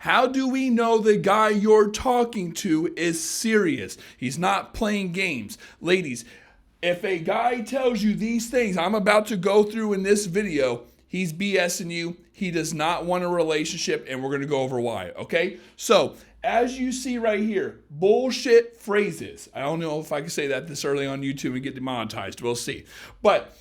How do we know the guy you're talking to is serious? He's not playing games. Ladies, if a guy tells you these things I'm about to go through in this video, he's BSing you. He does not want a relationship, and we're going to go over why, okay? So, as you see right here, bullshit phrases. I don't know if I can say that this early on YouTube and get demonetized. We'll see. But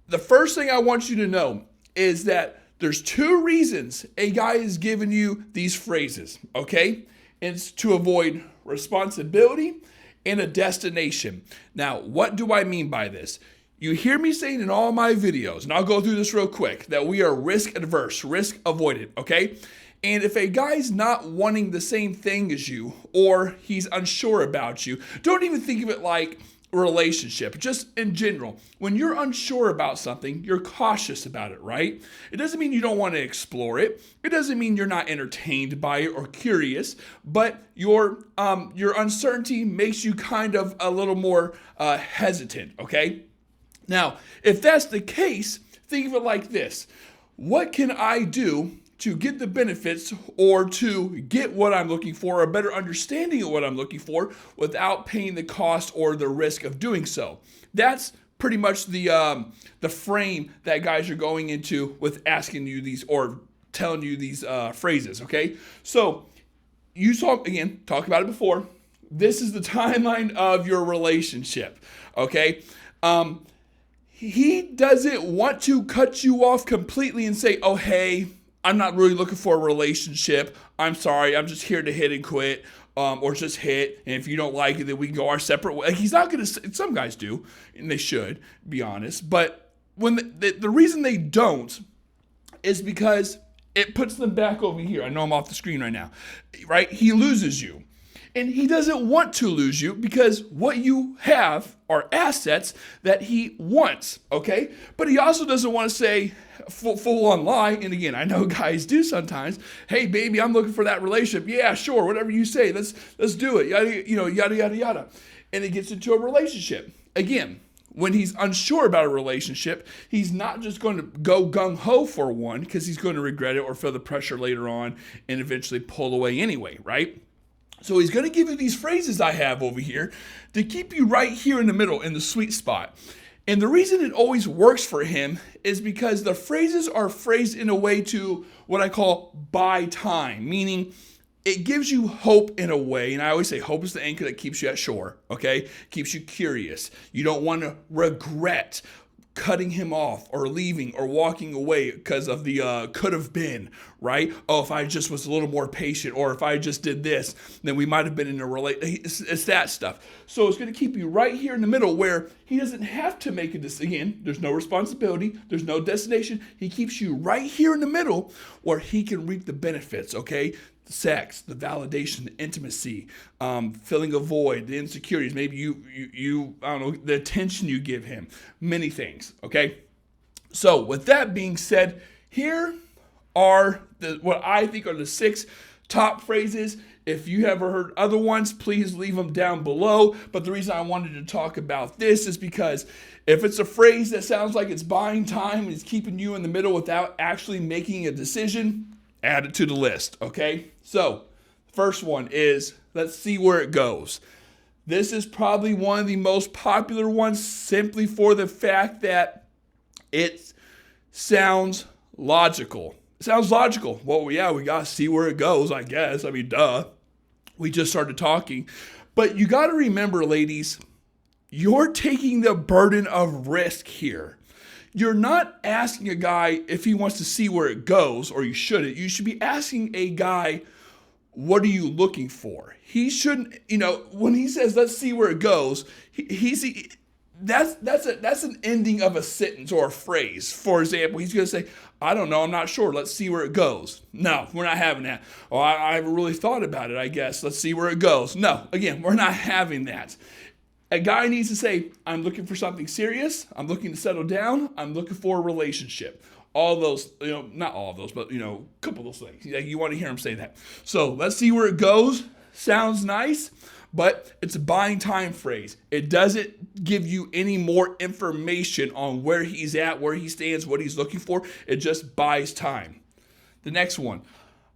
the first thing I want you to know is that there's two reasons a guy is giving you these phrases, okay? It's to avoid responsibility and a destination. Now, what do I mean by this? You hear me saying in all my videos, and I'll go through this real quick, that we are risk adverse, risk avoidant, okay? And if a guy's not wanting the same thing as you, or he's unsure about you, don't even think of it like a relationship, just in general. When you're unsure about something, you're cautious about it, right? It doesn't mean you don't want to explore it. It doesn't mean you're not entertained by it or curious, but your uncertainty makes you kind of a little more hesitant, okay? Now, if that's the case, think of it like this. What can I do to get the benefits or to get what I'm looking for, a better understanding of what I'm looking for without paying the cost or the risk of doing so? That's pretty much the frame that guys are going into with asking you these or telling you these phrases, okay? So you saw, again, talked about it before. This is the timeline of your relationship, okay? He doesn't want to cut you off completely and say, oh, hey, I'm not really looking for a relationship. I'm sorry. I'm just here to hit and quit, or just hit. And if you don't like it, then we can go our separate way. Like, he's not going to, some guys do, and they should, be honest. But when the reason they don't is because it puts them back over here. I know I'm off the screen right now, right? He loses you. And he doesn't want to lose you because what you have are assets that he wants, okay? But he also doesn't want to say full on lie. And again, I know guys do sometimes. Hey, baby, I'm looking for that relationship. Yeah, sure, whatever you say. Let's do it. Yada, yada, yada. And it gets into a relationship. Again, when he's unsure about a relationship, he's not just going to go gung-ho for one because he's going to regret it or feel the pressure later on and eventually pull away anyway, right? So he's going to give you these phrases I have over here to keep you right here in the middle, in the sweet spot. And the reason it always works for him is because the phrases are phrased in a way to what I call buy time, meaning it gives you hope in a way. And I always say hope is the anchor that keeps you at shore, okay? Keeps you curious. You don't want to regret cutting him off or leaving or walking away because of the could have been, right? Oh, if I just was a little more patient, or if I just did this, then we might have been in a relationship. It's that stuff. So it's going to keep you right here in the middle where he doesn't have to make a decision. Again, there's no responsibility. There's no destination. He keeps you right here in the middle where he can reap the benefits, okay? The sex, the validation, the intimacy, filling a void, the insecurities, maybe you I don't know, the attention you give him, many things, okay? So with that being said, here are what I think are the 6 top phrases. If you ever heard other ones, please leave them down below. But the reason I wanted to talk about this is because if it's a phrase that sounds like it's buying time and it's keeping you in the middle without actually making a decision, add it to the list, okay? So, first one is, let's see where it goes. This is probably one of the most popular ones simply for the fact that it sounds logical. It sounds logical. Well, yeah, we got to see where it goes, I guess. I mean, duh. We just started talking. But you got to remember, ladies, you're taking the burden of risk here. You're not asking a guy if he wants to see where it goes, or you shouldn't. You should be asking a guy, what are you looking for? He shouldn't, when he says, let's see where it goes, that's an ending of a sentence or a phrase. For example, he's going to say, I don't know, I'm not sure. Let's see where it goes. No, we're not having that. Oh, I haven't really thought about it, I guess. Let's see where it goes. No, again, we're not having that. A guy needs to say, I'm looking for something serious. I'm looking to settle down. I'm looking for a relationship. All those, not all of those, but, a couple of those things. You want to hear him say that. So let's see where it goes. Sounds nice, but it's a buying time phrase. It doesn't give you any more information on where he's at, where he stands, what he's looking for. It just buys time. The next one,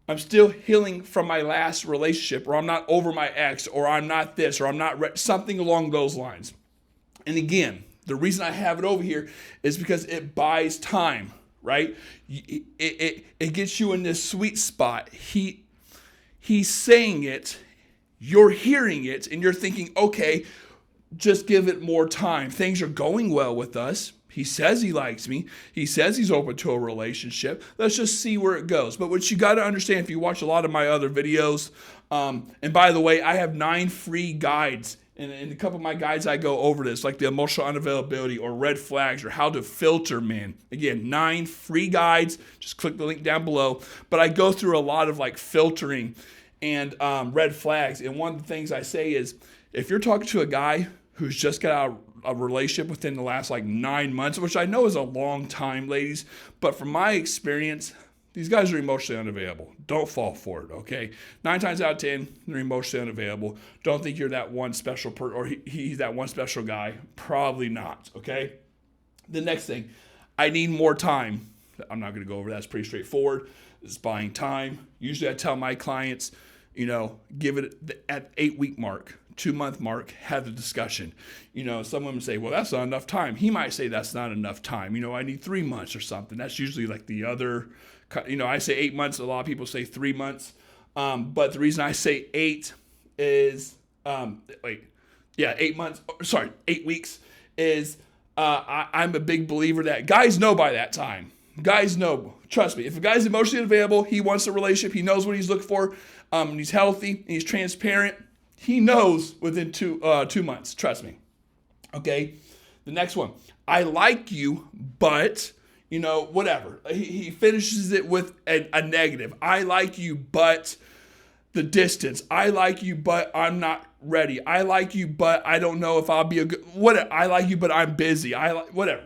I'm still healing from my last relationship, or I'm not over my ex, or I'm not this, or I'm not something along those lines. And again, the reason I have it over here is because it buys time, right? It gets you in this sweet spot. He's saying it, you're hearing it, and you're thinking, okay, just give it more time. Things are going well with us. He says he likes me. He says he's open to a relationship. Let's just see where it goes. But what you got to understand, if you watch a lot of my other videos, and by the way, I have 9 free guides. And in a couple of my guides, I go over this, like the emotional unavailability or red flags or how to filter men. Again, 9 free guides. Just click the link down below. But I go through a lot of like filtering and red flags. And one of the things I say is, if you're talking to a guy who's just got out of a relationship within the last like 9 months, which I know is a long time, ladies, but from my experience, these guys are emotionally unavailable. Don't fall for it, okay? 9 times out of 10, they're emotionally unavailable. Don't think you're that one special or he's that one special guy. Probably not, okay? The next thing, I need more time. I'm not going to go over that. It's pretty straightforward. It's buying time. Usually I tell my clients, give it at 8-week mark. 2-month mark, have the discussion. Some women say, well, that's not enough time. He might say that's not enough time. I need 3 months or something. That's usually like the other, I say 8 months. A lot of people say 3 months. But the reason I say 8 is, 8 months, 8 weeks is, I'm a big believer that guys know by that time. Guys know, trust me, if a guy's emotionally available, he wants a relationship, he knows what he's looking for, and he's healthy, and he's transparent, he knows within 2 months. Trust me. Okay. The next one. I like you, but whatever. He finishes it with a negative. I like you, but the distance. I like you, but I'm not ready. I like you, but I don't know if I'll be a good. Whatever. I like you, but I'm busy. Whatever.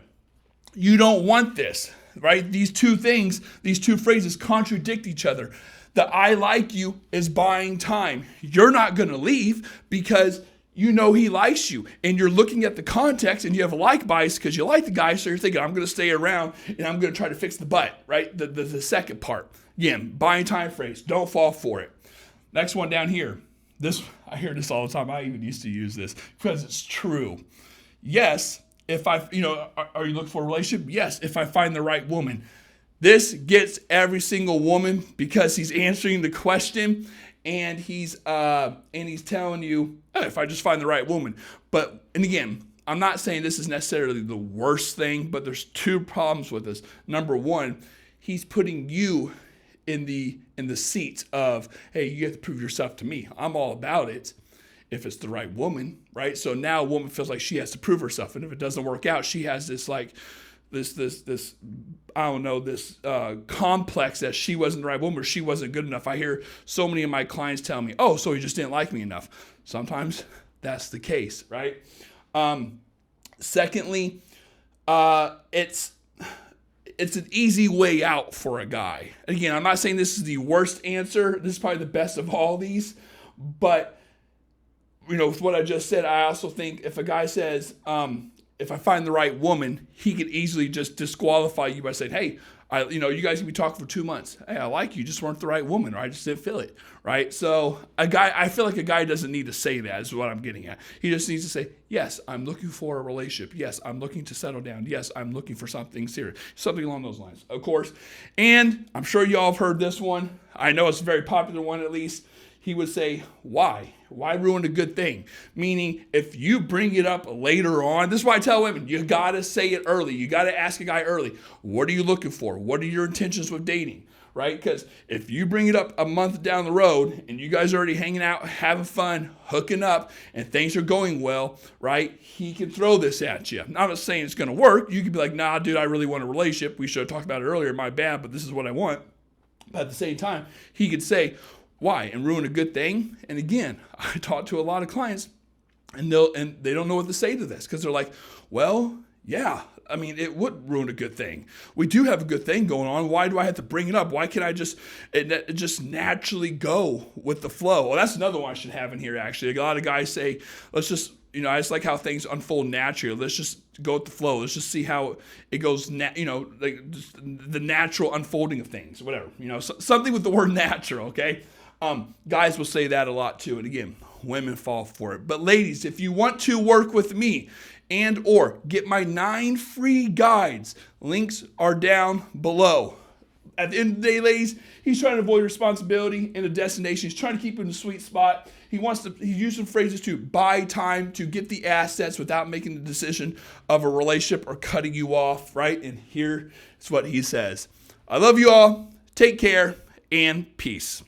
You don't want this, right? These two things, these two phrases contradict each other. The I like you is buying time. You're not going to leave because he likes you. And you're looking at the context and you have a like bias because you like the guy. So you're thinking, I'm going to stay around and I'm going to try to fix the butt, right? The second part. Again, buying time phrase. Don't fall for it. Next one down here. I hear this all the time. I even used to use this because it's true. Yes, if are you looking for a relationship? Yes, if I find the right woman. This gets every single woman because he's answering the question and he's telling you, if I just find the right woman. And again, I'm not saying this is necessarily the worst thing, but there's 2 problems with this. Number 1, he's putting you in the seat of, hey, you have to prove yourself to me. I'm all about it if it's the right woman, right? So now a woman feels like she has to prove herself. And if it doesn't work out, she has this like, this complex that she wasn't the right woman or she wasn't good enough. I hear so many of my clients tell me, oh, so he just didn't like me enough. Sometimes that's the case, right? Secondly, it's an easy way out for a guy. Again, I'm not saying this is the worst answer. This is probably the best of all these, but with what I just said, I also think if a guy says, if I find the right woman, he could easily just disqualify you by saying, hey, you guys can be talking for 2 months. Hey, I like you, just weren't the right woman, or I just didn't feel it, right? So I feel like a guy doesn't need to say that is what I'm getting at. He just needs to say, yes, I'm looking for a relationship. Yes, I'm looking to settle down. Yes, I'm looking for something serious, something along those lines, of course. And I'm sure you all have heard this one. I know it's a very popular one, at least. He would say, why? Why ruin a good thing? Meaning, if you bring it up later on, this is why I tell women, you got to say it early. You got to ask a guy early, what are you looking for? What are your intentions with dating, right? Because if you bring it up a month down the road and you guys are already hanging out, having fun, hooking up, and things are going well, right? He can throw this at you. I'm not saying it's going to work. You could be like, nah, dude, I really want a relationship. We should have talked about it earlier. My bad, but this is what I want. But at the same time, he could say, why? And ruin a good thing? And again, I talk to a lot of clients and they don't know what to say to this because they're like, well, Yeah, I mean, it would ruin a good thing. We do have a good thing going on. Why do I have to bring it up? Why can't I just naturally go with the flow? Well, that's another one I should have in here, actually. A lot of guys say, let's just, I just like how things unfold naturally. Let's just go with the flow. Let's just see how it goes, like just the natural unfolding of things, whatever. Something with the word natural, okay? Guys will say that a lot too. And again, women fall for it. But ladies, if you want to work with me and or get my 9 free guides, links are down below. At the end of the day, ladies, he's trying to avoid responsibility in a destination. He's trying to keep it in the sweet spot. He's using phrases to buy time to get the assets without making the decision of a relationship or cutting you off, right? And here's what he says. I love you all. Take care and peace.